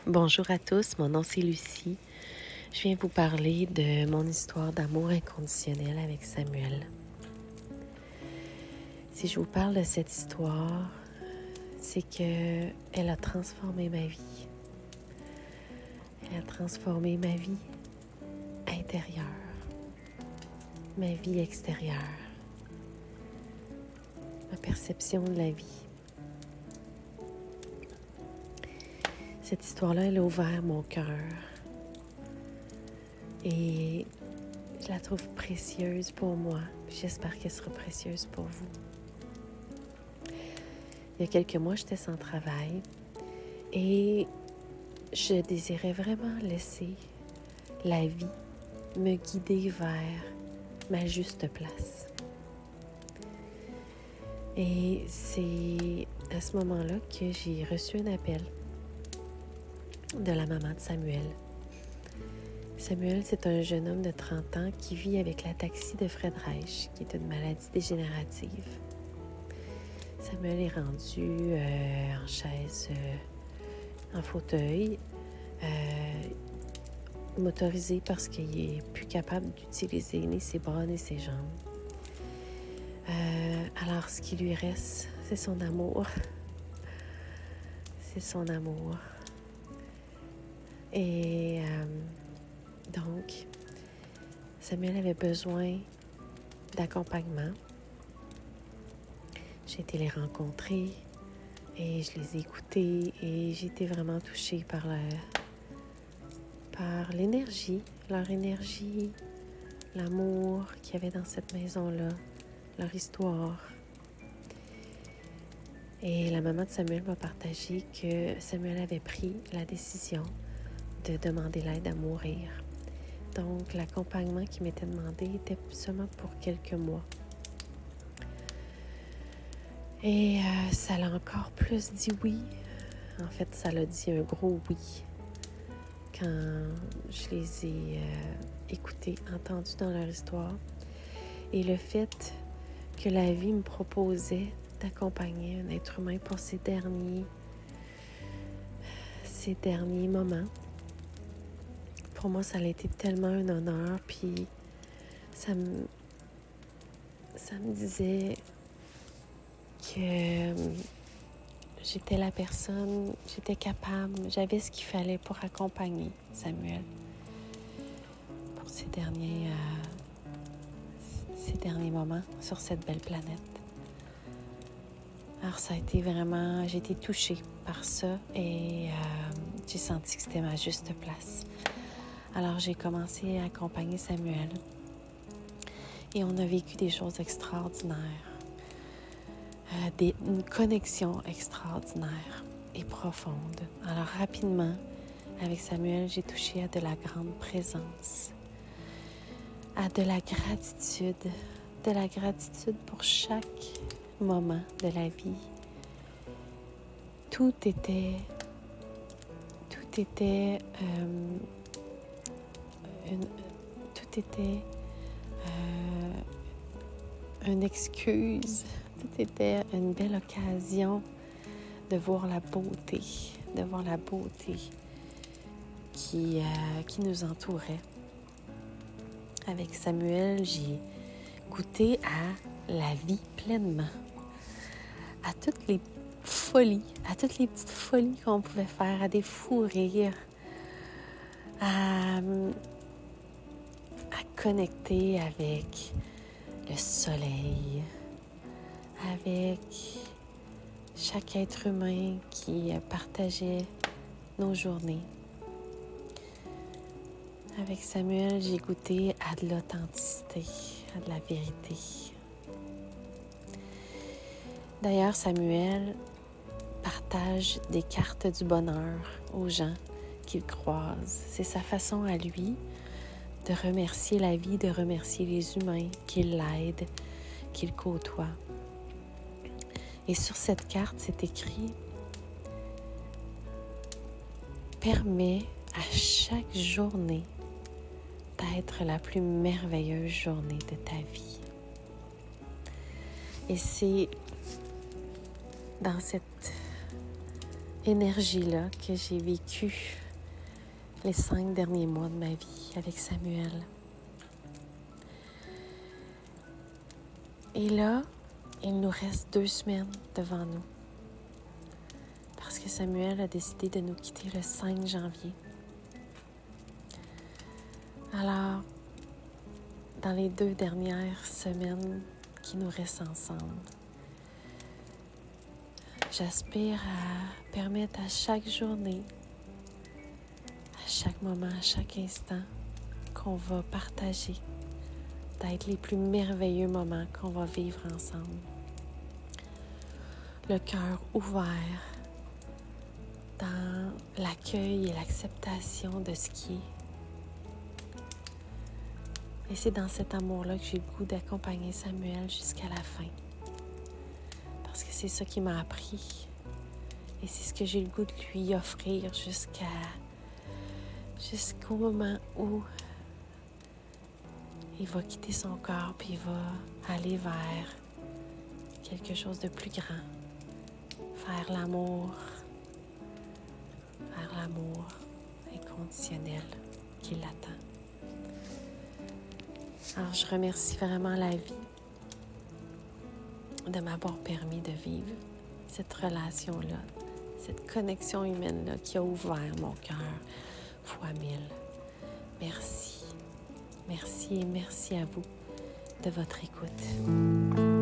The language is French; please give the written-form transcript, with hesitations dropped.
Bonjour à tous, mon nom c'est Lucie. Je viens vous parler de mon histoire d'amour inconditionnel avec Samuel. Si je vous parle de cette histoire, c'est que elle a transformé ma vie. Elle a transformé ma vie intérieure, ma vie extérieure, ma perception de la vie. Cette histoire-là, elle a ouvert mon cœur et je la trouve précieuse pour moi. J'espère qu'elle sera précieuse pour vous. Il y a quelques mois, j'étais sans travail et je désirais vraiment laisser la vie me guider vers ma juste place. Et c'est à ce moment-là que j'ai reçu un appel de la maman de Samuel. Samuel, c'est un jeune homme de 30 ans qui vit avec l'ataxie de Fred Reich, qui est une maladie dégénérative. Samuel est rendu en chaise, en fauteuil, motorisé parce qu'il n'est plus capable d'utiliser ni ses bras ni ses jambes. Alors, ce qui lui reste, c'est son amour. C'est son amour. Et donc, Samuel avait besoin d'accompagnement. J'ai été les rencontrer et je les ai écoutés et j'ai été vraiment touchée par l'énergie, leur énergie, l'amour qu'il y avait dans cette maison-là, leur histoire. Et la maman de Samuel m'a partagé que Samuel avait pris la décision de demander l'aide à mourir. Donc, l'accompagnement qui m'était demandé était seulement pour quelques mois. Et ça l'a encore plus dit oui. En fait, ça l'a dit un gros oui quand je les ai écoutés, entendus dans leur histoire. Et le fait que la vie me proposait d'accompagner un être humain pour ces derniers moments, pour moi, ça a été tellement un honneur. Puis ça me disait que j'étais la personne, j'étais capable, j'avais ce qu'il fallait pour accompagner Samuel pour ces derniers moments sur cette belle planète. Alors ça a été vraiment, j'ai été touchée par ça et j'ai senti que c'était ma juste place. Alors j'ai commencé à accompagner Samuel et on a vécu des choses extraordinaires. Une connexion extraordinaire et profonde. Alors rapidement, avec Samuel, j'ai touché à de la grande présence, à de la gratitude pour chaque moment de la vie. Tout était une excuse. Tout était une belle occasion de voir la beauté, qui nous entourait. Avec Samuel, j'ai goûté à la vie pleinement, à toutes les petites folies qu'on pouvait faire, à des fous rires, à connecter avec le soleil, avec chaque être humain qui partageait nos journées. Avec Samuel, j'ai goûté à de l'authenticité, à de la vérité. D'ailleurs, Samuel partage des cartes du bonheur aux gens qu'il croise. C'est sa façon à lui de remercier la vie, de remercier les humains qui l'aident, qu'il côtoie. Et sur cette carte, c'est écrit « Permets à chaque journée d'être la plus merveilleuse journée de ta vie. » Et c'est dans cette énergie-là que j'ai vécue les 5 derniers mois de ma vie avec Samuel. Et là, il nous reste 2 semaines devant nous. Parce que Samuel a décidé de nous quitter le 5 janvier. Alors, dans les 2 dernières semaines qui nous restent ensemble, j'aspire à permettre à chaque journée, à chaque moment, à chaque instant qu'on va partager, d'être les plus merveilleux moments qu'on va vivre ensemble. Le cœur ouvert dans l'accueil et l'acceptation de ce qui est. Et c'est dans cet amour-là que j'ai le goût d'accompagner Samuel jusqu'à la fin. Parce que c'est ça qui m'a appris. Et c'est ce que j'ai le goût de lui offrir jusqu'au moment où il va quitter son corps puis il va aller vers quelque chose de plus grand. Vers l'amour inconditionnel qui l'attend. Alors, je remercie vraiment la vie de m'avoir permis de vivre cette relation-là, cette connexion humaine-là qui a ouvert mon cœur fois 1000. Merci. Merci et merci à vous de votre écoute.